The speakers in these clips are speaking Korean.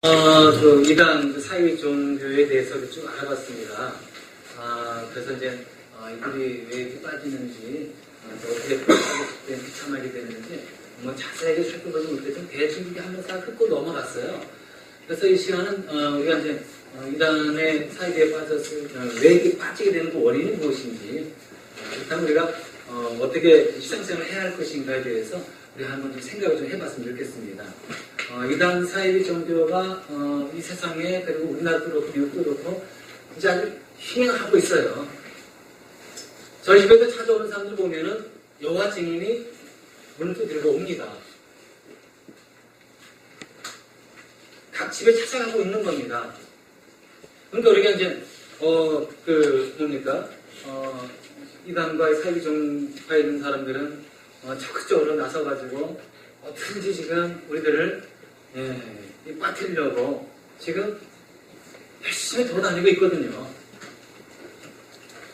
이단 사회 종교에 대해서 좀 알아봤습니다. 그래서 이제, 이들이 왜 이렇게 빠지는지, 어떻게 빠졌을 때 비참하게 되는지, 자세하게 살펴보지 못해서 대충 이렇게 한번 싹 훑고 넘어갔어요. 그래서 이 시간은, 우리가 이제, 이단의 사이에 빠졌을, 왜 이렇게 빠지게 되는 그 원인이 무엇인지, 일단 우리가, 어떻게 신앙생활을 해야 할 것인가에 대해서 우리 한번 좀 생각을 좀 해봤으면 좋겠습니다. 이단 사이비 종교가 이 세상에 그리고 우리나라도 그렇고 미국도 그렇고 이제 아주 휘행하고 있어요. 저희 집에도 찾아오는 사람들 보면은 여호와 증인이 문을 두드리고 옵니다. 각 집에 찾아가고 있는 겁니다. 그러니까 우리가 이제 이단과의 사이비 종파에 있는 사람들은 적극적으로 나서가지고 어떻게든지 지금 우리들을 빠뜨리려고 지금 열심히 돌아다니고 있거든요.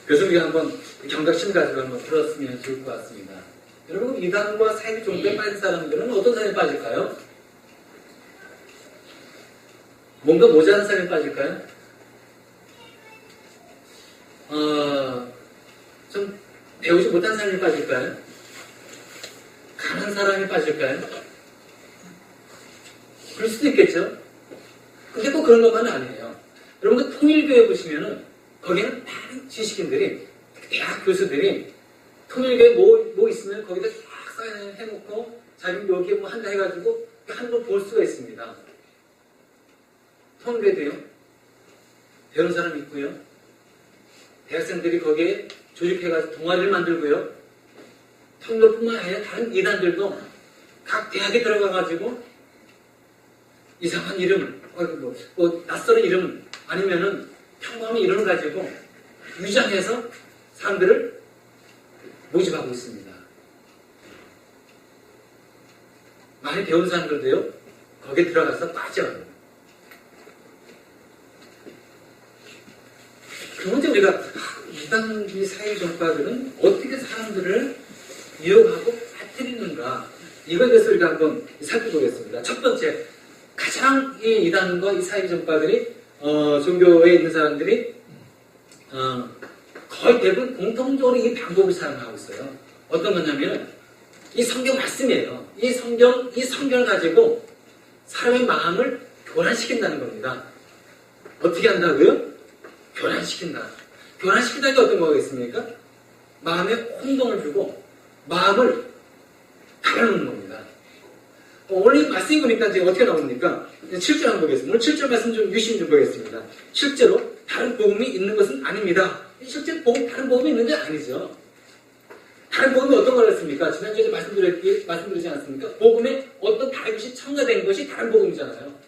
그래서 우리가 한번 경각심 가지고 한번 들었으면 좋을 것 같습니다. 여러분, 이단과 사이비 종교에 빠진 사람들은 어떤 사람에 빠질까요? 뭔가 모자란 사람에 빠질까요? 좀 배우지 못한 사람에 빠질까요? 강한 사람이 빠질까요? 그럴 수도 있겠죠. 근데 꼭 그런 것만은 아니에요. 여러분, 그 통일교회 보시면은 거기는 많은 지식인들이, 대학 교수들이 통일교회 뭐 있으면 거기다 쫙 사인해놓고 자기 여기에 뭐 한다 해가지고 한번 볼 수가 있습니다. 통일교회도요. 배우는 사람이 있고요. 대학생들이 거기에 조직해가지고 동아리를 만들고요. 통일교뿐만 아니라 다른 이단들도 각 대학에 들어가가지고 이상한 이름, 낯설은 이름, 아니면은 평범한 이름을 가지고 유장해서 사람들을 모집하고 있습니다. 많이 배운 사람들도요, 거기에 들어가서 빠져요. 그런데 우리가 이단 사회 종파들은 어떻게 사람들을 유혹하고 빠뜨리는가, 이거에 대해서 우리가 한번 살펴보겠습니다. 첫 번째, 가장 이 이단과 이 사회 종파들이 종교에 있는 사람들이 거의 대부분 공통적으로 이 방법을 사용하고 있어요. 어떤 거냐면 이 성경 말씀이에요. 이 성경을 가지고 사람의 마음을 교란시킨다는 겁니다. 어떻게 한다고요? 교란시킨다. 교란시킨다는 게 어떤 거가 있습니까? 마음에 혼동을 주고 마음을 갈아놓는 겁니다. 오늘 말씀이 보니까 이제 어떻게 나옵니까? 7절 한번 보겠습니다. 오늘 7절 말씀 좀 유심 좀 보겠습니다. 실제로 다른 복음이 있는 것은 아닙니다. 실제 다른 복음이 있는 게 아니죠. 다른 복음이 어떤 걸 했습니까? 지난주에 말씀드리지 않았습니까? 복음에 어떤 다른 것이 첨가된 것이 다른 복음이잖아요.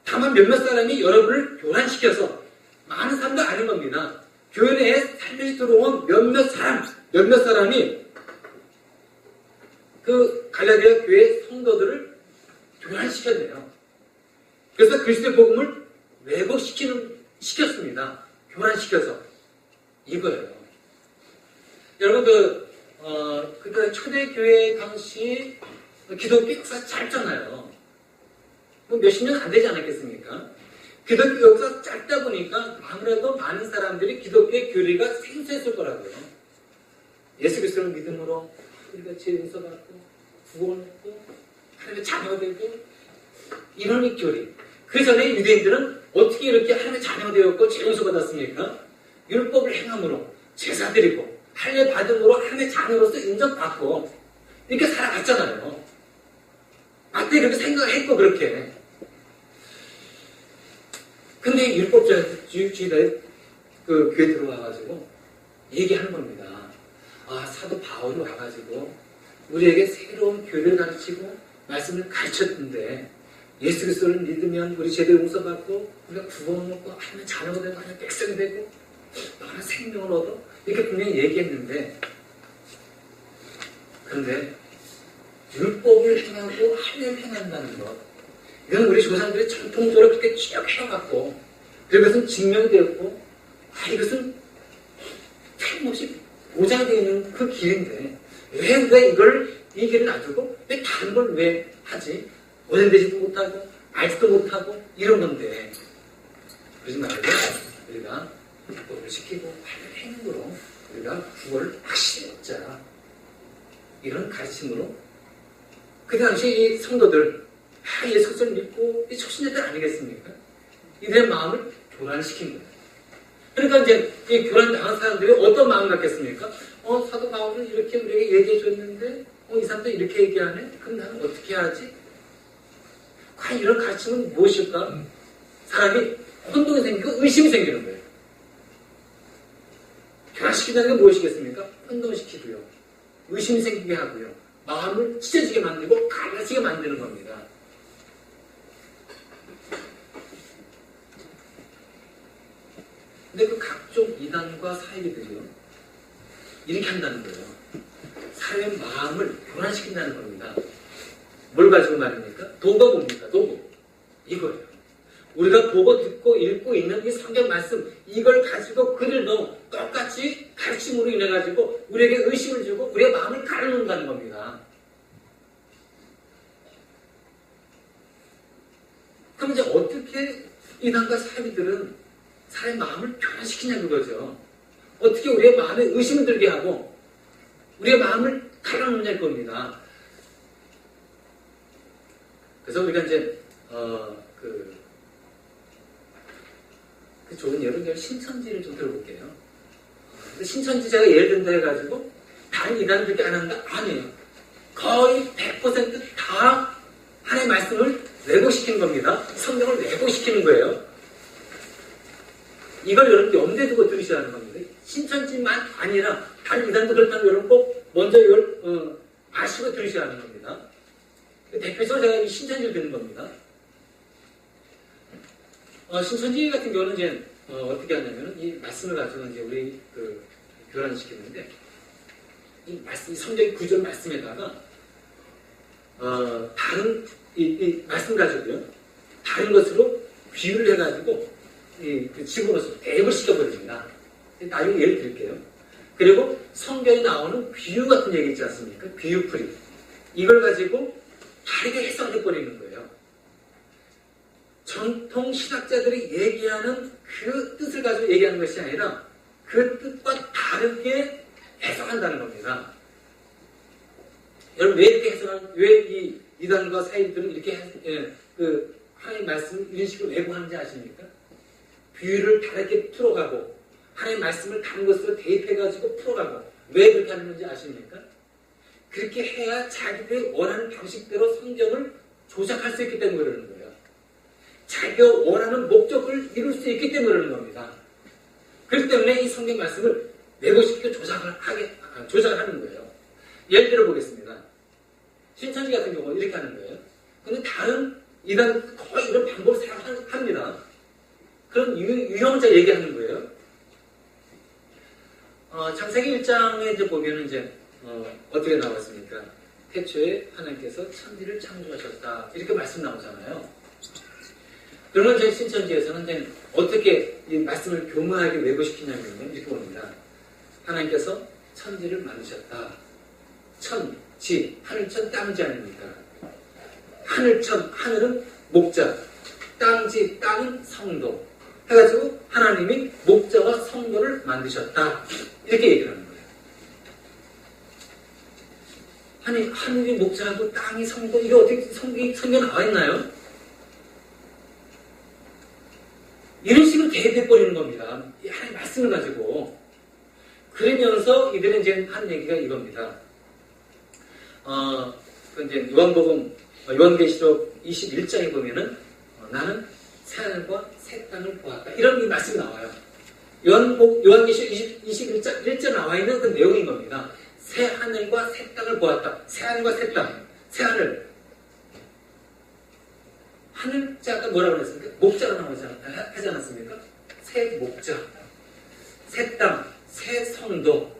다만 몇몇 사람이 여러분을 교란시켜서 많은 사람도 아닌 겁니다. 교회 내에 살며시 들어온 몇몇 사람이 그 갈라디아 교회 성도들을 교란시켰네요. 그래서 그리스도의 복음을 왜곡시켰습니다. 교란시켜서. 이거예요. 여러분, 그러니까 초대교회 당시 기독교 역사 짧잖아요. 뭐 몇십 년 안 되지 않았겠습니까? 기독교 역사 짧다 보니까 아무래도 많은 사람들이 기독교의 교리가 생소했을 거라고요. 예수 그리스도를 믿음으로 우리가 죄 용서받고 구원을 받고 하나님의 자녀가 되고 이런 교리. 그 전에 유대인들은 어떻게 이렇게 하나님의 자녀가 되었고 죄 용서받았습니까? 율법을 행함으로 제사 드리고 할례 받음으로 하나님의 자녀로서 인정받고 이렇게 살아갔잖아요. 맞대 그렇게 생각했고 그렇게. 근데 율법주의자의 그 교회 들어와가지고 얘기하는 겁니다. 사도 바울이 와가지고 우리에게 새로운 교리를 가르치고 말씀을 가르쳤는데 예수 그리스도를 믿으면 우리 죄도 용서받고 우리가 구원을 얻고 하나님의 자녀가 되고 하나님의 백성이 되고 너는 생명을 얻어 이렇게 분명히 얘기했는데 그런데 율법을 행하고 하나님을 행한다는 것 이건 우리 조상들이 전통적으로 그렇게 쭉 해왔고 그것은 증명이 되었고 이것은 틀림없이 보장되어 있는 그 길인데 왜 우리가 이 길을 놔두고 왜 다른 걸 왜 하지? 오전되지도 못하고 알지도 못하고 이런 건데 그러지 말고 우리가 기도를 시키고 바른 행동으로 우리가 구원을 확실히 얻자. 이런 가르침으로 그 당시 이 성도들 예수 그리스도를 믿고 이 초신자들 아니겠습니까? 이들의 마음을 교란시킨 거예요. 그러니까 이제 이 교란 당한 사람들이 어떤 마음을 갖겠습니까? 사도 바울은 이렇게 우리에게 얘기해 줬는데 이 사람도 이렇게 얘기하네? 그럼 나는 어떻게 하지? 과연 이런 가르침은 무엇일까? 사람이 혼동이 생기고 의심이 생기는 거예요. 교란시킨다는 게 무엇이겠습니까? 혼동시키고요. 의심이 생기게 하고요. 마음을 찢어지게 만들고 갈라지게 만드는 겁니다. 근데 그 각종 이단과 사이비들이요. 이렇게 한다는 거예요. 사람의 마음을 교란시킨다는 겁니다. 뭘 가지고 말입니까? 도가 뭡니까? 도구. 이거예요. 우리가 보고 듣고 읽고 있는 이 성경 말씀 이걸 가지고 그들도 똑같이 가르침으로 인해 가지고 우리에게 의심을 주고 우리의 마음을 가르는다는 겁니다. 그럼 이제 어떻게 이단과 사이비들은 사람의 마음을 교란시키냐 그거죠. 어떻게 우리의 마음에 의심을 들게 하고 우리의 마음을 갈라놓느냐일 겁니다. 그래서 우리가 이제 그 좋은 예를 신천지를 좀 들어볼게요. 신천지 제가 예를 든다 해가지고 다른 이단들이 안 한다? 아니에요. 거의 100%다 하나님의 말씀을 왜곡시키는 겁니다. 성경을 왜곡시키는 거예요. 이걸 여러분 염두에 두고 들으셔야 하는 겁니다. 신천지만 아니라 다른 이단도 그렇다는 여러분 꼭 먼저 이걸 아시고 들으셔야 하는 겁니다. 대표적으로 제가 이 신천지를 듣는 겁니다. 신천지 같은 경우는 이제 어떻게 하냐면 이 말씀을 가지고 이제 우리 교란시키는데 이 말씀, 이 성경의 구절 말씀에다가 다른 이 말씀 가지고요 다른 것으로 비유를 해가지고 그 집어넣어서 대입을 시켜버립니다. 나중에 예를 드릴게요. 그리고 성경에 나오는 비유 같은 얘기 있지 않습니까? 비유풀이. 이걸 가지고 다르게 해석해버리는 거예요. 전통 신학자들이 얘기하는 그 뜻을 가지고 얘기하는 것이 아니라 그 뜻과 다르게 해석한다는 겁니다. 여러분 왜 이렇게 왜 이 이단과 사이들은 이렇게 하나님 말씀을 이런 식으로 왜곡하는지 아십니까? 비유를 다르게 풀어가고 하나님 말씀을 다른 것으로 대입해가지고 풀어가고 왜 그렇게 하는지 아십니까? 그렇게 해야 자기들이 원하는 방식대로 성경을 조작할 수 있기 때문에 그러는 거예요. 자기가 원하는 목적을 이룰 수 있기 때문에 그러는 겁니다. 그렇기 때문에 이 성경 말씀을 왜곡시키고 조작을 하는 거예요. 예를 들어 보겠습니다. 신천지 같은 경우는 이렇게 하는 거예요. 근데 다른 이단 거의 이런 방법을 사용합니다. 그런 유형자 얘기하는 거예요. 창세기 1장에 이제 보면은 이제 어떻게 나왔습니까? 태초에 하나님께서 천지를 창조하셨다. 이렇게 말씀 나오잖아요. 그러면 이제 신천지에서는 이제 어떻게 이 말씀을 교묘하게 왜곡시키냐면요. 이렇게 봅니다. 하나님께서 천지를 만드셨다. 천지, 하늘천, 땅지 아닙니까? 하늘천, 하늘은 목자, 땅지, 땅은 성도. 해가지고 하나님이 목자와 성도를 만드셨다. 이렇게 얘기를 하는 거예요. 아니, 하늘이 목자하고 땅이 성도, 이게 어떻게 성경에 나와 있나요? 이런 식으로 대입해버리는 겁니다. 하나님 말씀을 가지고. 그러면서 이들은 이제 한 얘기가 이겁니다. 이제 요한계시록 21장에 보면은 나는 새하늘과 새 땅을 보았다. 이런 이 말씀이 나와요. 요한계시록 21장 1절 나와 있는 그 내용인 겁니다. 새 하늘과 새 땅을 보았다. 새 하늘과 새 땅. 새 하늘. 하늘자 아까 뭐라고 그랬습니까? 목자로 하지 않았습니까? 새 목자. 새 땅. 새 성도.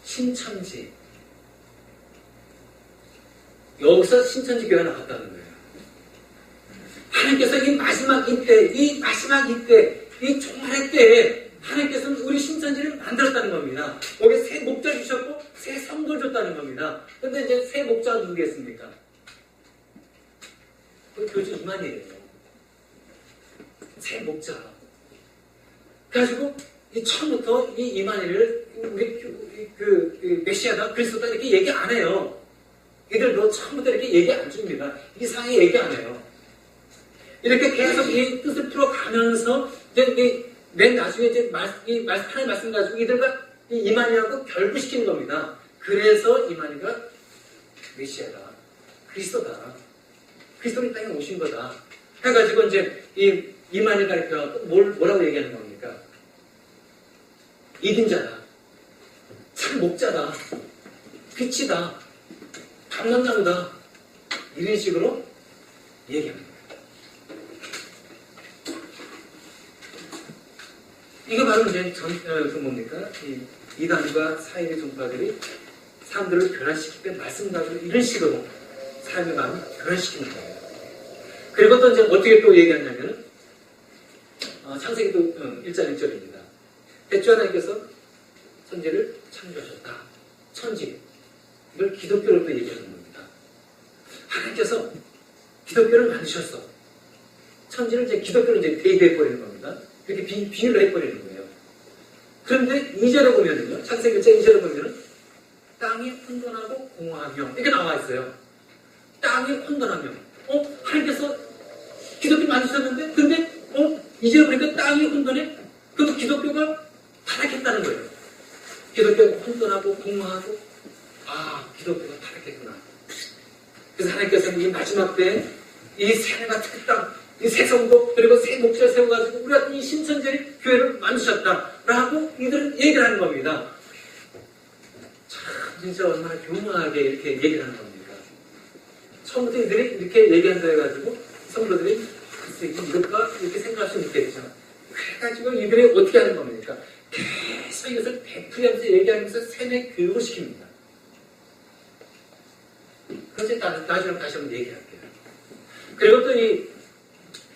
신천지. 여기서 신천지 교회가 나왔다는 거예요. 하나님께서 이 마지막 이때, 이 종말의 때에 하나님께서는 우리 신천지를 만들었다는 겁니다. 거기에 새 목자 주셨고 새 성도를 줬다는 겁니다. 근데 이제 새 목자가 누구겠습니까? 그 교주 이만희예요. 새 목자. 그래가지고 처음부터 이 이만희를 우리 메시아다 그리스도다 이렇게 얘기 안 해요. 이들도 처음부터 이렇게 얘기 안 줍니다. 이상하게 얘기 안 해요. 이렇게 계속 이 뜻을 풀어가면서 이제 맨 나중에 이제 하나님 말씀 가지고 이들과 이만희하고 결부시키는 겁니다. 그래서 이만희가 메시아다, 그리스도다, 그리스도는 이 땅에 오신 거다 해가지고 이제 이만희 가르쳐서 뭐라고 얘기하는 겁니까? 이긴자다, 참 목자다, 빛이다, 감람나무다 이런 식으로 얘기합니다. 이거 바로 이제 뭡니까? 이단과 사이비 종파들이 사람들을 변화시킬 때 말씀 가지고 이런 식으로 사람의 마음을 변화시키는 거예요. 그리고 또 이제 어떻게 또 얘기하냐면은, 창세기 또 1장 1절입니다. 대주 하나님께서 천지를 창조하셨다. 천지. 이걸 기독교로 또 얘기하는 겁니다. 하나님께서 기독교를 만드셨어. 천지를 이제 기독교로 이제 대입해버리는 겁니다. 이렇게 비유를 해버리는 거예요. 그런데 2절에 보면은요, 창세기 1장 2절에 보면은, 땅이 혼돈하고 공허하며, 이렇게 나와 있어요. 땅이 혼돈하며. 하나님께서 기독교 만드셨는데, 근데, 2절에 보니까 땅이 혼돈해? 그것도 기독교가 타락했다는 거예요. 기독교가 혼돈하고 공허하고, 기독교가 타락했구나. 그래서 하나님께서는 이 마지막 때에 이 새해 같은 땅, 이 새 성도, 그리고 새 목자를 세워가지고 우리가 이 신천지 교회를 만드셨다라고 이들은 얘기를 하는 겁니다. 참, 진짜 얼마나 교묘하게 이렇게 얘기를 하는 겁니까? 처음부터 이들이 이렇게 얘기한다 해가지고 성도들이 글쎄, 이것과 이렇게 생각할 수 있겠죠. 그래가지고 이들이 어떻게 하는 겁니까? 계속 이것을 되풀이하면서 얘기하면서 세뇌 교육을 시킵니다. 그래서 나중에 다시 한번 얘기할게요. 그리고 또 이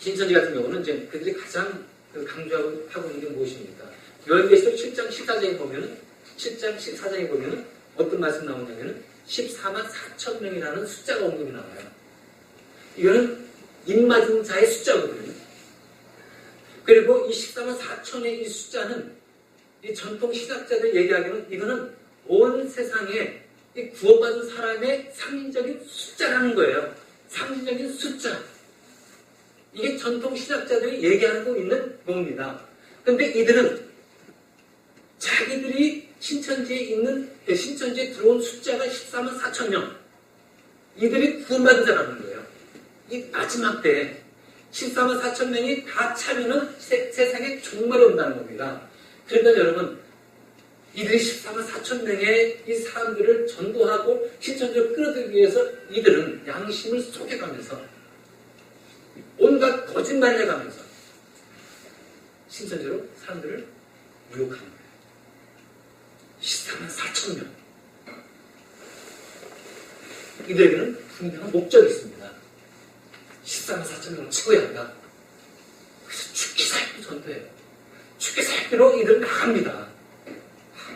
신천지 같은 경우는 이제 그들이 가장 강조하고 있는 게 무엇입니까? 요한계시록 7장 14장에 보면은, 7장 14장에 보면은 어떤 말씀 나오냐면은 14만 4천 명이라는 숫자가 언급이 나와요. 이거는 입맞은 자의 숫자거든요. 그리고 이 14만 4천의 이 숫자는 이 전통 신학자들 얘기하기로는 이거는 온 세상에 이 구원받은 사람의 상징적인 숫자라는 거예요. 상징적인 숫자. 이게 전통 신학자들이 얘기하고 있는 겁니다. 근데 이들은 자기들이 신천지에 들어온 숫자가 14만 4천 명. 이들이 구원받은 자라는 거예요. 이 마지막 때에 14만 4천 명이 다 차면은 세상에 종말이 온다는 겁니다. 그러니까 여러분, 이들이 14만 4천 명의 이 사람들을 전도하고 신천지를 끌어들이기 위해서 이들은 양심을 속여가면서 온갖 거짓말을 해가면서 신천지로 사람들을 유혹하는 거예요. 14만 4천 명. 이들에게는 분명한 목적이 있습니다. 14만 4천 명을 치고야 한다. 그래서 죽기 살기 전도해요. 죽기 살기로 이들 나갑니다.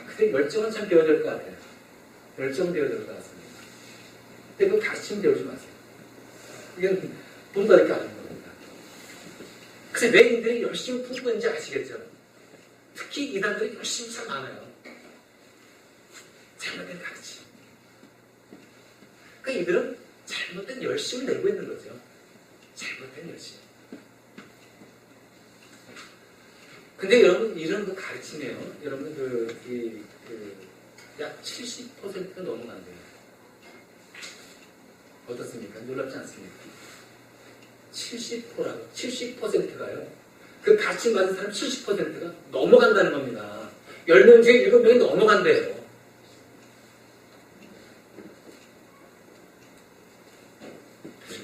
근데 열정은 참 배워야 될 것 같아요. 열정은 배워야 될 것 같습니다. 근데 그 가르치면 배우지 마세요. 이건 돈 받을 게 아닌 겁니다. 그래서 왜 이들이 열심히 품고 있는지 아시겠죠? 특히 이단들이 열심히 참 많아요. 잘못된 가르침. 그러니까 이들은 잘못된 열심을 내고 있는 거죠. 잘못된 열심. 근데 여러분, 이런 그 가르침이에요. 여러분, 약 70%가 넘어간대요. 어떻습니까? 놀랍지 않습니까? 70%가요. 그 가르침 받은 사람 70%가 넘어간다는 겁니다. 10명 중에 7명이 넘어간대요.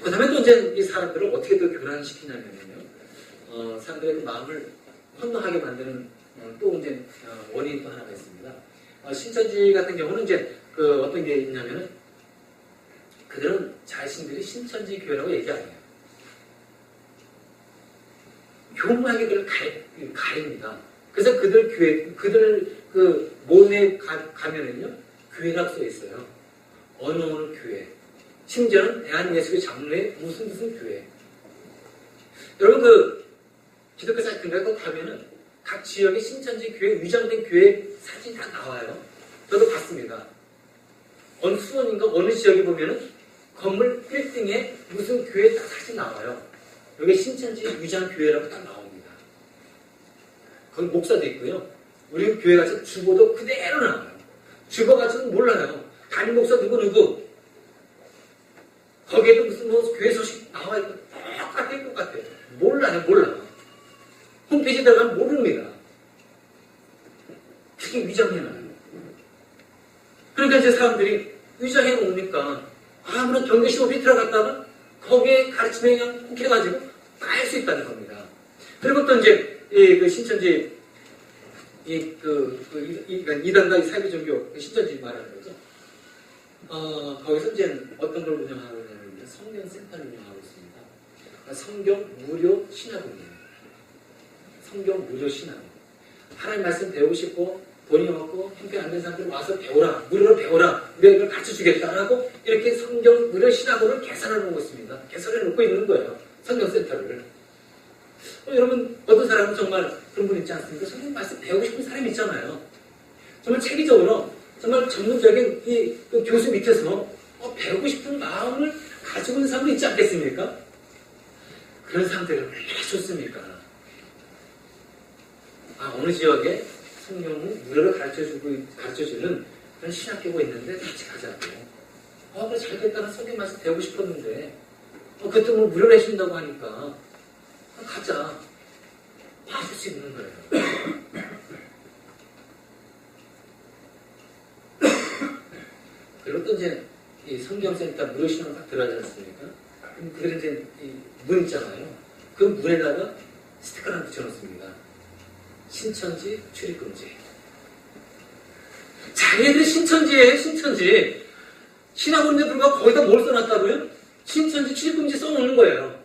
그 다음에 또 이제 이 사람들을 어떻게 또 교란시키냐면요. 사람들의 마음을 혼돈하게 만드는 또 이제 원인이 또 하나가 있습니다. 신천지 같은 경우는 이제 어떤 게 있냐면은 그들은 자신들이 신천지 교회라고 얘기 안 해요. 교묘하게 그걸 가립니다. 그래서 그들 그 모임에 가면은요, 교회라고 써 있어요. 어느 교회. 심지어는 대한예수교 장로회 무슨 교회. 여러분 기독교 사이트인가에 꼭 가면은 각 지역의 신천지 교회, 위장된 교회 사진이 다 나와요. 저도 봤습니다. 어느 수원인가 어느 지역에 보면은 건물 빌딩에 무슨 교회 딱 사진 나와요. 여기 신천지 위장교회라고 딱 나옵니다. 거기 목사도 있고요. 우리 교회 가서 주보도 그대로 나와요. 주보 가서는 몰라요. 담임 목사 누구. 거기에도 무슨 교회 소식 나와 있고 똑같아요. 몰라요. 홈페이지 들어가면 모릅니다. 그게 위장해놔요. 그러니까 이제 사람들이 위장해 놓으니까 아무런 경계심 없이 들어갔다가 거기에 가르침에 그냥 훅 해가지고 깔 수 있다는 겁니다. 그리고 또 이제 그 신천지 이단과 사회종교 신천지 말하는 거죠. 거기서 이제 어떤 걸 운영하고 있냐면 성경센터를 운영하고 있습니다. 성경 무료 신학원이에요. 성경 무료 신학원. 하나님 말씀 배우고 싶고 돈이 없고 형편 안 되는 사람들 와서 배워라. 무료로 배워라. 우리가 이걸 가르쳐주겠다라고 이렇게 성경 무료 신학원을 개설해 놓고 있습니다. 개설해 놓고 있는 거예요. 성경센터를. 여러분 어떤 사람은 정말 그런 분 있지 않습니까? 성경 말씀 배우고 싶은 사람이 있잖아요. 정말 체계적으로 정말 전문적인 그 교수 밑에서 배우고 싶은 마음을 가지고 있는 사람도 있지 않겠습니까? 그런 사람들이 얼마나 좋습니까? 어느 지역에 성경을 무료로 가르쳐주는 그런 신학교가 있는데 같이 가자고. 그래 잘됐다. 성경 말씀 배우고 싶었는데 그때 뭐 무료로 해준다고 하니까 가자. 봐줄 수 있는 거예요. 그리고 또 이제 이 성경센터 무료 신앙 딱 들어가지 않습니까? 그래 이제 문 있잖아요. 그 문에다가 스티커를 하나 붙여놓습니다. 신천지 출입금지. 자기네들이 신천지예요, 신천지. 신학원인데 불구하고 거기다 뭘 써놨다고요? 신천지 출입금지 써놓는 거예요.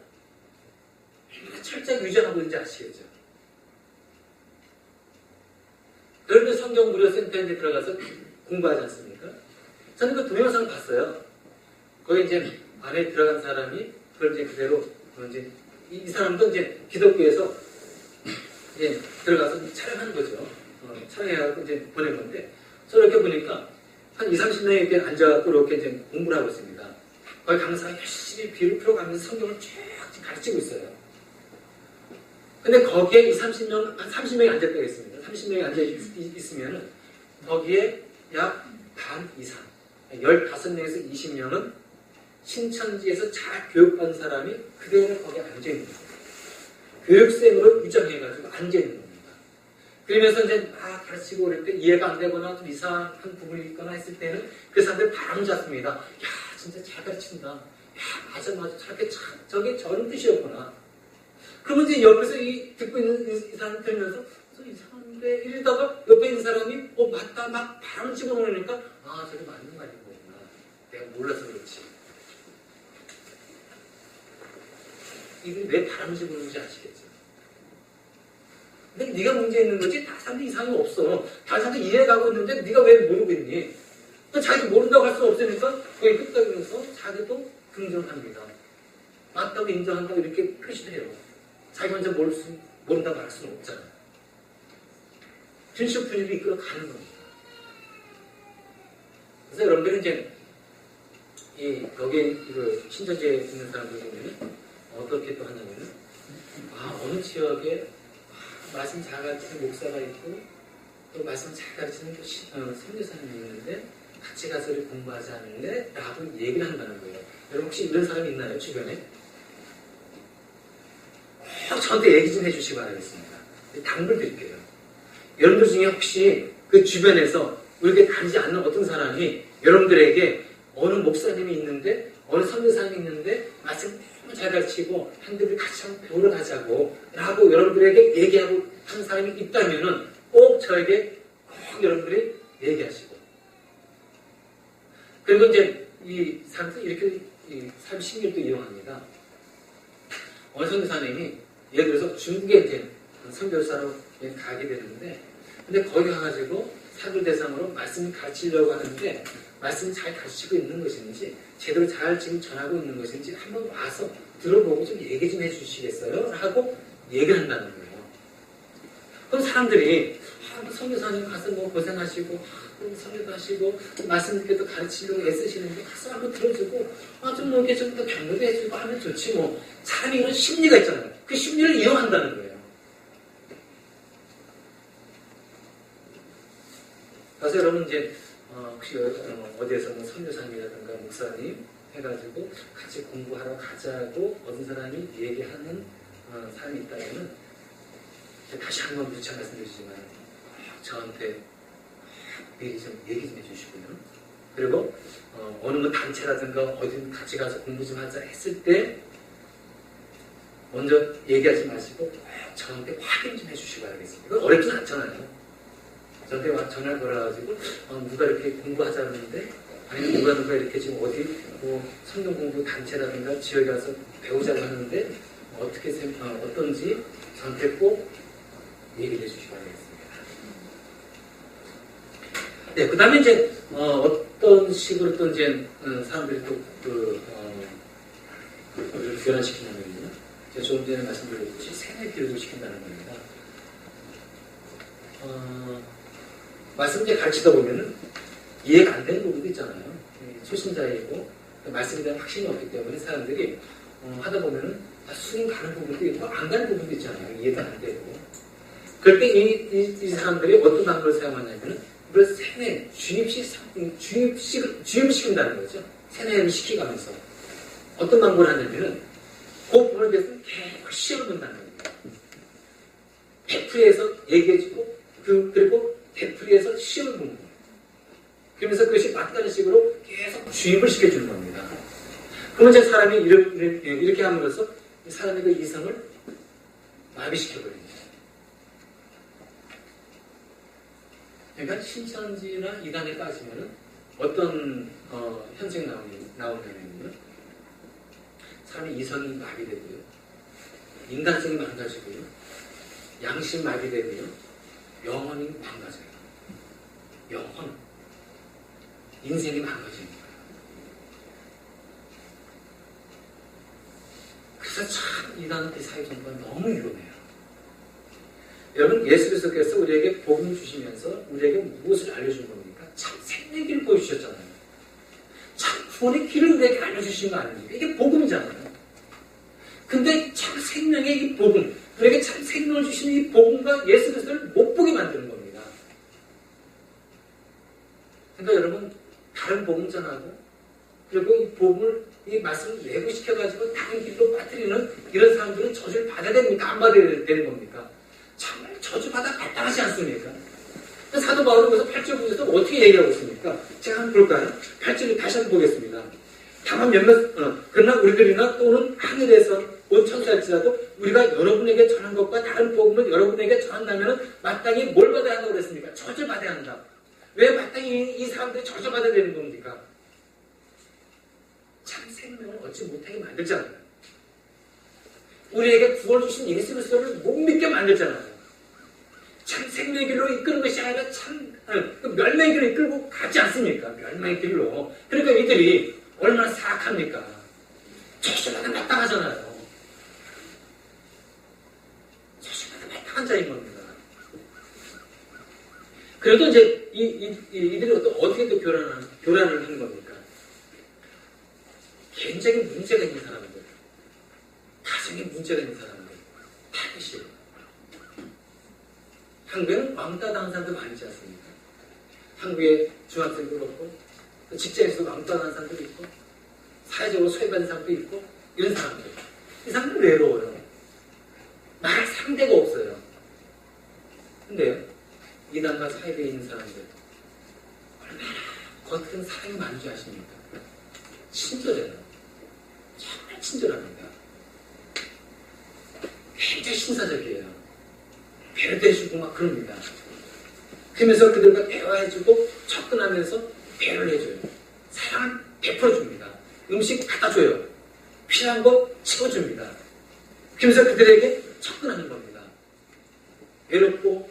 얼마나 철저하게 유지하고 있는지 아시겠죠? 그런데 성경 무료 센터에 들어가서 공부하지 않습니까? 저는 그 동영상을 봤어요. 거기 이제 안에 들어간 사람이 그걸 이제 그대로 이제 이 사람도 이제 기독교에서 이제 들어가서 촬영하는 거죠. 촬영해가지고 이제 보낸 건데, 저렇게 보니까 한 20-30명이 이렇게 앉아갖고 이렇게 이제 공부를 하고 있습니다. 거기 강사가 열심히 비를 풀어가면서 성경을 쭉 가르치고 있어요. 근데 거기에 30명, 한 30명이 앉아있겠습니다. 30명이 앉아있으면은 거기에 약 반 이상, 15명에서 20명은 신천지에서 잘 교육받은 사람이 그대로 거기에 앉아있는 거예요. 교육생으로 유정해가지고 앉아있는 겁니다. 그러면서 이제 가르치고 그럴 때 이해가 안 되거나 좀 이상한 부분이 있거나 했을 때는 그 사람들 바람 잡습니다. 야, 진짜 잘 가르친다. 야, 맞아. 저렇게 참, 저게 저런 뜻이었구나. 그러면 이제 옆에서 듣고 있는 이 사람이 들면서 이상한데 이러다가 옆에 있는 사람이 맞다 막 바람 집어넣으니까 저게 맞는 말인 거구나. 내가 몰라서 그렇지. 이게 왜 바람 집어넣는지 아시겠죠? 근데 네가 문제 있는 거지 다른 사람들 이상이 없어. 다른 사람들 이해가고 있는데 네가 왜 모르고 있니? 자기 모른다고 할 수 없으니까 거기 끄떡이면서 자기도 긍정합니다. 맞다고 인정한다고 이렇게 표시를 해요. 자기 먼저 모른다고 할 수는 없잖아요. 진실 분위기를 이끌어 가는 겁니다. 그래서 여러분들은 이제 거기에 신천지에 있는 사람들 보면 어떻게 또 하냐면은 어느 지역에 말씀 잘 가르치는 목사가 있고 또 말씀 잘 가르치는 선교사님이 있는데 같이 가서 공부하지 않을래? 라고 얘기를 한다는 거예요. 여러분 혹시 이런 사람이 있나요? 주변에? 저한테 얘기 좀 해주시기 바라겠습니다. 당부를 드릴게요. 여러분들 중에 혹시 그 주변에서 우리에게 다니지 않는 어떤 사람이 여러분들에게 어느 목사님이 있는데 어느 선교사님이 있는데 말씀 너무 잘 가르치고 한들을 같이 한번 배우러 가자고 라고 여러분들에게 얘기하고 하는 사람이 있다면은 꼭 저에게 꼭 여러분들이 얘기하시고, 그리고 이제 이 사람들 이렇게 삶 신경도 이용합니다. 어느 선교사님이 예를 들어서 중국에 이제 선교사로 가게 되는데, 근데 거기 가가지고 사도 대상으로 말씀을 가르치려고 하는데 말씀을 잘 가르치고 있는 것인지 제대로 잘 지금 전하고 있는 것인지 한번 와서 들어보고 좀 얘기 좀 해주시겠어요? 하고 얘기를 한다는 거예요. 그럼 사람들이 선교사님 가서 뭐 고생하시고 선교도 하시고 말씀 이렇게 또 가르치려고 애쓰시는데 가서 한번 들어주고 좀 이렇게 좀 더 격려도 해주고 하면 좋지 뭐. 사람이 이런 심리가 있잖아요. 그 심리를 이용한다는 거예요. 그래서 여러분 이제 혹시 어디에서 뭐 선교사님이라든가 목사님 해가지고 같이 공부하러 가자고 어떤 사람이 얘기하는 사람이 있다면 다시 한번 누차 말씀드리지만 저한테 미리 좀 얘기 좀 해주시고요. 그리고 어느 뭐 단체라든가 어디 같이 가서 공부 좀 하자 했을 때 먼저 얘기하지 마시고 저한테 확인 좀 해주시기 바라겠습니다. 이거 어렵진 않잖아요. 저한테 전화를 걸어가지고 누가 이렇게 공부하자는데 아니면 누가 이렇게 지금 어디 뭐 성경 공부 단체라든가 지역에 가서 배우자고 하는데 어떤지 저한테 꼭 얘기를 해주시기 바라겠습니다. 네, 그 다음에 이제 어떤 식으로 또 이제 사람들이 또 교란시키냐면요. 제가 조금 전에 말씀드렸듯이 생애 교육을 시킨다는 겁니다. 말씀 이제 가르치다 보면은 이해가 안 되는 부분도 있잖아요. 초신자이고 말씀에 대한 확신이 없기 때문에 사람들이 하다 보면은 순 가는 부분도 있고 안 가는 부분도 있잖아요. 이해가 안 되고. 그럴 때 이 사람들이 어떤 방법을 사용하냐면은 이걸 세뇌, 주입시킨다는 거죠. 세뇌를 시키가면서 어떤 방법을 하냐면은 그 부분에 대해서는 계속 시험을 본다는 겁니다. 베프리에서 얘기해주고 그리고 베프리에서 시험을 보는 거예요. 그러면서 그것이 맞다는 식으로 계속 주입을 시켜주는 겁니다. 그러면 이제 사람이 이렇게 함으로써 사람의 그 이성을 마비시켜버립니다. 그러니까 신천지나 이단에 빠지면은 어떤 현상이 나오냐면요. 사람의 이성이 마비되고요. 인간성이 망가지고요. 양심 마비되고요. 영혼이 망가져요. 영혼. 인생이 망가집니다. 그래서 참 이단 사회 정보가 너무 위험해요. 여러분 예수 그리스도께서 우리에게 복음 주시면서 우리에게 무엇을 알려준 겁니까? 참 생명의 길을 보여주셨잖아요. 참 구원의 길을 우리에게 알려주신 거 아닙니까? 이게 복음이잖아요. 근데 참 생명의 이 복음, 우리에게 참 생명을 주시는 이 복음과 예수 그리스도를 못 보게 만드는 겁니다. 그러니까 여러분 다른 복음 전하고 그리고 이 복음을 이 말씀을 왜곡시켜가지고 다른 길로 빠뜨리는 이런 사람들은 저주를 받아야 됩니까? 안 받아야 되는 겁니까? 정말 저주받아 마땅하지 않습니까? 사도 바울은 그래서 8절 보면서 어떻게 얘기하고 있습니까? 제가 한번 볼까요? 8절을 다시 한번 보겠습니다. 다만 그러나 우리들이나 또는 하늘에서 온 천사일지라도 우리가 여러분에게 전한 것과 다른 복음을 여러분에게 전한다면 마땅히 뭘 받아야 한다고 그랬습니까? 저주받아야 한다. 왜 마땅히 이 사람들이 저주받아야 되는 겁니까? 참 생명을 얻지 못하게 만들잖아요. 우리에게 구원을 주신 예수 그리스도를 못 믿게 만들잖아요. 참 생명의 길로 이끄는 것이 아니라 참 멸망의 길로 이끌고 가지 않습니까? 멸망의 길로. 그러니까 이들이 얼마나 사악합니까? 저주받아 마땅하잖아요. 저주받아 마땅한 자인 겁니다. 그래도 이제 이들이 또 어떻게 또 교란을 하는 겁니까? 개인적인 문제가 있는 사람들, 가정에 문제가 있는 사람들, 타깃이에요. 한국에는 왕따 당한 사람들 많지 않습니까? 한국의 중학생도 그렇고, 직장에서도 왕따 당한 사람들도 있고, 사회적으로 소외받는 사람도 있고, 이런 사람들. 이 사람들은 외로워요. 말할 상대가 없어요. 근데요, 이단과 사회에 있는 사람들, 얼마나 겉은 사랑이 많은 줄 아십니까? 친절해요. 정말 친절합니다. 굉장히 신사적이에요. 배려도 해주고 막 그럽니다. 그러면서 그들과 대화해주고 접근하면서 배려를 해줘요. 사랑을 베풀어줍니다. 음식 갖다 줘요. 필요한 거 채워줍니다. 그러면서 그들에게 접근하는 겁니다. 외롭고,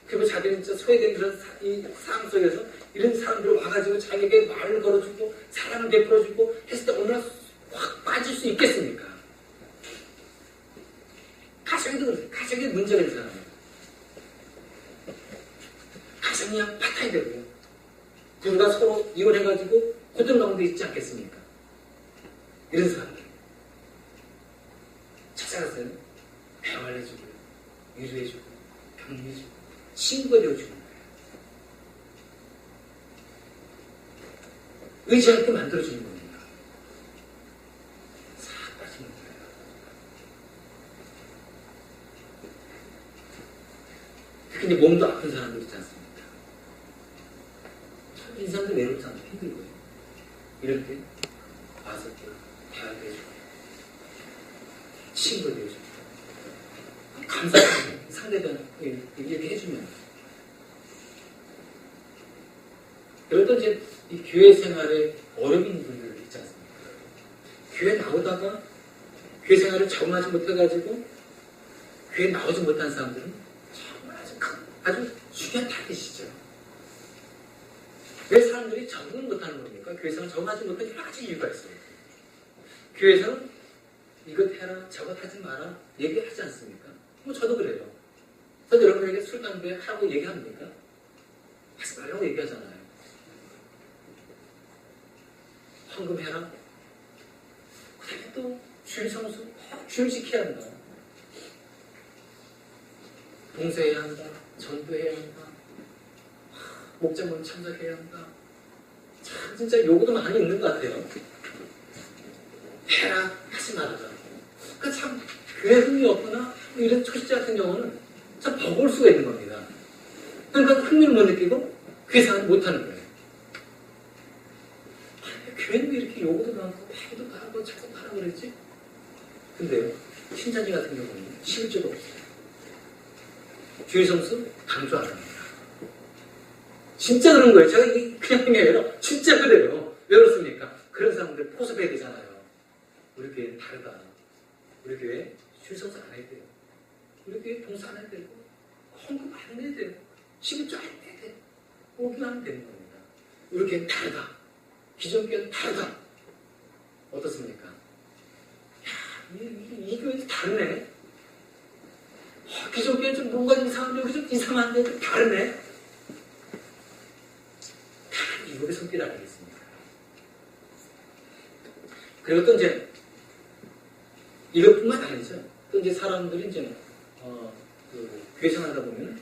그리고 자기는 진짜 소외된 그런 이 상황 속에서 이런 사람들 와가지고 자기에게 말을 걸어주고 사랑을 베풀어주고 했을 때 얼마나 확 빠질 수 있겠습니까? 가정에도 그렇어요. 가정에 문제가 있는 사람이에요. 가정이 그냥 파탄이 되고요. 누군가 서로 이혼해가지고 고통 가운데 있지 않겠습니까? 이런 사람들 찾아가서요. 대화를 해주고요. 위로해주고 격려해주고 친구가 되어주는 거예요. 의지할 때 만들어주는 겁니다. 싹 빠지는 거예요. 특히 이제 몸도 아픈 사람들 있지 않습니까? 참 인상도 외롭잖아요. 힘들고요. 이럴 때 와서 또 대화를 해주고 친구가 되어주고 감사하게 상대방 이렇게 해주면 그럴 때 이제 이 교회 생활에 어려운 분들 있지 않습니까? 교회 나오다가 교회 생활을 적응하지 못해가지고 교회 나오지 못한 사람들은 정말 아주 중요한 타깃이죠. 왜 사람들이 적응 못하는 겁니까? 교회 생활을 적응하지 못한 여러 가지 이유가 있어요. 교회에서는 이것 해라 저것 하지 마라 얘기하지 않습니까? 뭐 저도 그래요. 저도 여러분에게 술, 담배 하라고 얘기합니까? 하지 말라고 얘기하잖아요. 헌금해라. 그 다음에 또 주일 성수 주일 지켜야 한다. 봉사해야 한다. 전도해야 한다. 목장문 참석해야 한다. 참 진짜 요구도 많이 있는 것 같아요. 해라 하지 말아라. 그러니까 참 교회 흥미 없거나 이런 초시자 같은 경우는 참 버거울 수가 있는 겁니다. 그러니까 흥미를 못 느끼고 교회 생활을 못하는 거예요. 교회는 왜 이렇게 요구도 많고 파기도 하고 자꾸 하라고 그랬지? 근데요, 신자님 같은 경우는 실제가 없어요. 주일 성수 강조 안 합니다. 진짜 그런 거예요. 제가 이게 그냥 얘기 아니라 진짜 그래요. 왜 그렇습니까? 그런 사람들 포섭해야 되잖아요. 우리 교회는 다르다. 우리 교회 주일 성수 안 해야 돼요. 우리 교회 봉사 안 해야 되고 헌금 안 해야 돼요. 11조 안 해야 돼요. 오기만 하면 되는 겁니다. 우리 교회는 다르다. 기존 교회는 다르다. 어떻습니까? 야, 이 교회는 다르네. 기존 교회는 좀 뭔가 이상한데 여기 좀 이상한데 좀 다르네. 다 미국의 손길 아니겠습니까? 그리고 또 이제 이것뿐만 아니죠. 또 이제 사람들이 이제 교회 생활하다 보면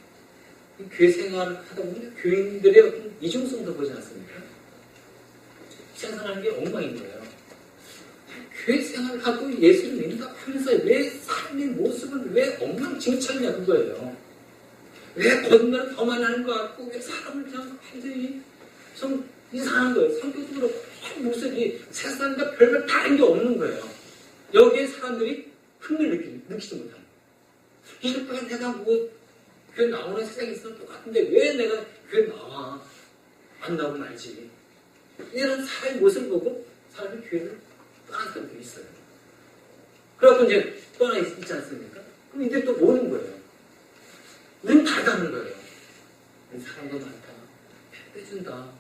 교회 생활하다 보면 교인들의 어떤 이중성도 보지 않습니까? 생활하는 게 엉망인 거예요. 교회 생활하고 예수를 믿는다 하면서 왜 삶의 모습은 왜 엉망진창이냐 그거예요. 왜 거짓말을 더 많이 하는 것 같고 왜 사람을 그냥 완전히 좀 이상한 거예요. 성격적으로 모습이 세상과 별별 다른 게 없는 거예요. 여기에 사람들이 흥미를 느끼지 못하는 거예요. 이렇게 내가 뭐 교회 나오는 세상에 있으면 똑같은데 왜 내가 교회 나와? 안 나오면 알지. 이런 사람의 모습을 보고 사람이 교회를 떠난 사람들이 있어요. 그래갖고 이제 떠나 있지 않습니까? 그럼 이제 또 모르는 거예요. 우리는 다르다는 거예요. 사람도 많다. 빼준다.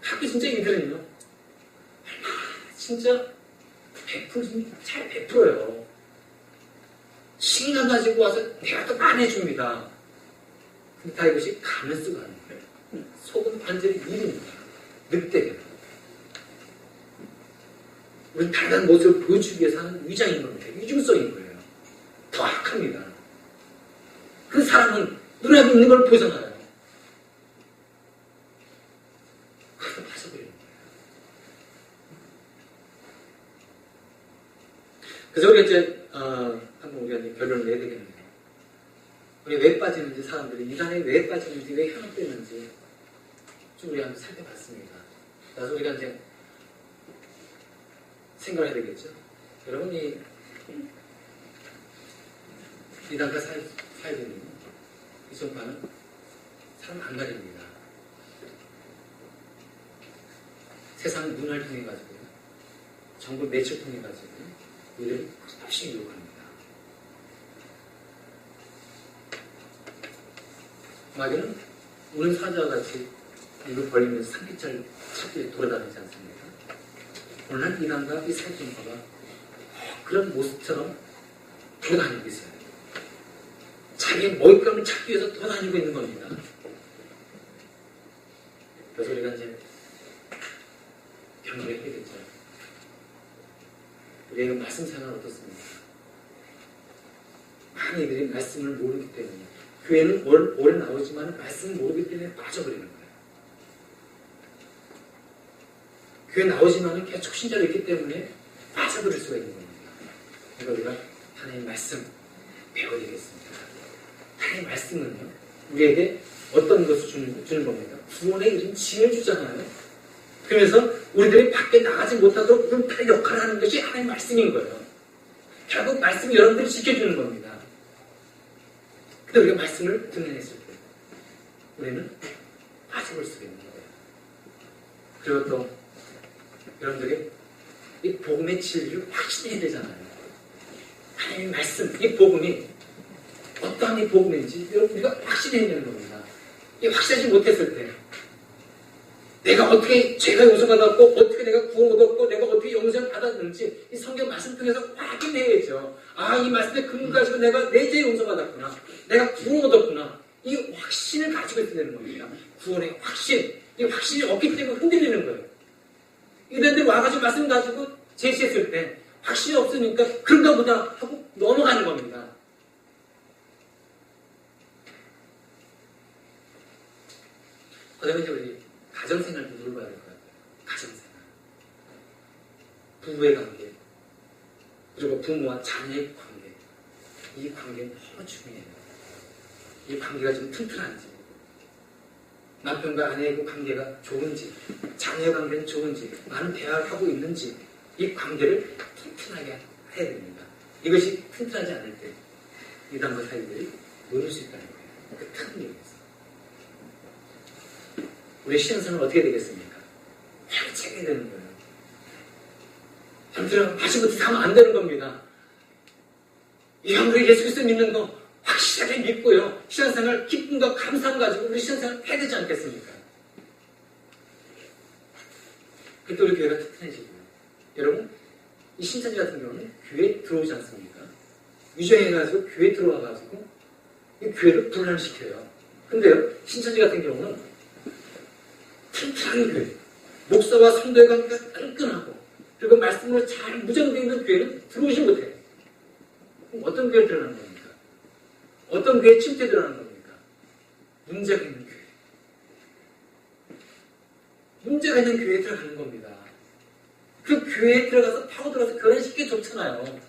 가끔 진짜 이들은요. 진짜 100% 잘 베풀어요. 신경 가지고 와서 내가 더 많이 해줍니다. 근데 다 이것이 가면 쓰고 하는 거예요. 속은 완전히 일입니다. 늑대가. 우리는 다른 모습을 보여주기 위해서 하는 위장인 겁니다. 이중성인 거예요. 더 악합니다. 그 사람은 눈앞에 있는 걸 보잖아요. 그래서 빠져버리는 거예요. 그래서 우리가 이제 한번 우리가 이제 결론을 내야 되겠네요. 우리 왜 빠지는지 사람들이 이단에 왜 빠지는지 왜 현혹되는지 좀 우리 한번 살펴봤습니다. 그래서 우리가 이제 생각해야 되겠죠. 여러분 이단과 사회적인 이성파는 사람 안 가립니다. 세상 문화를 통해 가지고요. 정부 매체를 통해 가지고 우리를 열심히 유혹합니다. 마귀는 우는 사자와 같이 입을 벌리면서 삼키살 찾기 돌아다니지 않습니까? 오늘 이단과 이 살찐파가 그런 모습처럼 돌아다니고 있어요. 자기의 먹잇감을 찾기 위해서 돌아다니고 있는 겁니다. 그래서 우리가 이제 경계를 해야겠죠. 우리의 말씀 생활은 어떻습니까? 많은 이들이 말씀을 모르기 때문에, 교회는 오래 나오지만 말씀을 모르기 때문에 빠져버리는 거예요. 교회 나오지만 계속 초신자로 있기 때문에 빠져버릴 수가 있는 겁니다. 그러니까 우리가 하나님의 말씀 배워야 되겠습니다. 하나님의 말씀은요, 우리에게 어떤 것을 주는 겁니까? 구원의 이른 지혜를 주잖아요. 그러면서 우리들이 밖에 나가지 못하도록 그런 역할을 하는 것이 하나님의 말씀인 거예요. 결국 말씀이 여러분들을 지켜주는 겁니다. 근데 우리가 말씀을 등한했을 때 우리는 빠져볼 수가 있는 거예요. 그리고 또 여러분들이 이 복음의 진리를 확신해야 되잖아요. 하나님의 말씀, 이 복음이 어떠한 이 복음인지 우리가 확신해야 되는 겁니다. 이 확신하지 못했을 때 내가 어떻게 죄가 용서받았고 어떻게 내가 구원 얻었고 내가 어떻게 영생을 받았는지 이 성경 말씀 통해서 확인해야죠. 아, 이 말씀에 근거 가지고 내가 내 죄 용서받았구나, 내가 구원 얻었구나, 이 확신을 가지고 있어야 되는 겁니다. 구원의 확신, 이 확신이 없기 때문에 흔들리는 거예요. 이런데 와가지고 말씀 가지고 제시했을 때 확신이 없으니까 그런가 보다 하고 넘어가는 겁니다. 그 다음에 이제 우리 가정생활도 물어봐야 될 것 같아요. 가정생활. 부부의 관계, 그리고 부모와 자녀의 관계. 이 관계는 너무 중요해요. 이 관계가 좀 튼튼한지, 남편과 아내의 그 관계가 좋은지, 자녀의 관계는 좋은지, 많은 대화를 하고 있는지, 이 관계를 튼튼하게 해야 됩니다. 이것이 튼튼하지 않을 때 이단과 사이들이 무너질 수 있다는 거예요. 그 큰 얘기에서. 우리 신앙생활은 어떻게 되겠습니까? 활짝해야 되는 거예요. 여러분들은 마지못해 하면 안 되는 겁니다. 이 형들이 예수 그리스도 믿는 거 확실하게 믿고요. 신앙생활 기쁨과 감사함 가지고 우리 신앙생활 해야 되지 않겠습니까? 그때 우리 교회가 튼튼해지고요. 여러분, 이 신천지 같은 경우는 교회에 들어오지 않습니까? 유정해가지고 교회에 들어와가지고 이 교회를 분란시켜요. 근데요, 신천지 같은 경우는 튼튼한 교회, 목사와 성도의 관계가 끈끈하고 그리고 말씀으로 잘 무장되어 있는 교회는 들어오지 못해요. 그럼 어떤 교회에 들어가는 겁니까? 어떤 교회에 침투에 들어가는 겁니까? 문제가 있는 교회. 문제가 있는 교회에 들어가는 겁니다. 그 교회에 들어가서 파고들어서 교란시키기 좋잖아요.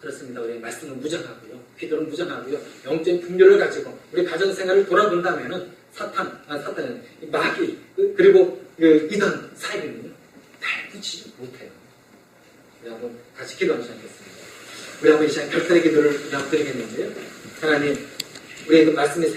그렇습니다. 우리 말씀은 무장하고요. 기도는 무장하고요. 영적인 분별을 가지고 우리 가정생활을 돌아본다면은 사탄은 마귀, 그리고 이단 사이비는요, 달구지 못해요. 우리 한번 같이 기도하지 않겠습니다. 우리 한번 이 시간 별도의 기도를 드리겠는데요. 하나님, 우리의 그 말씀의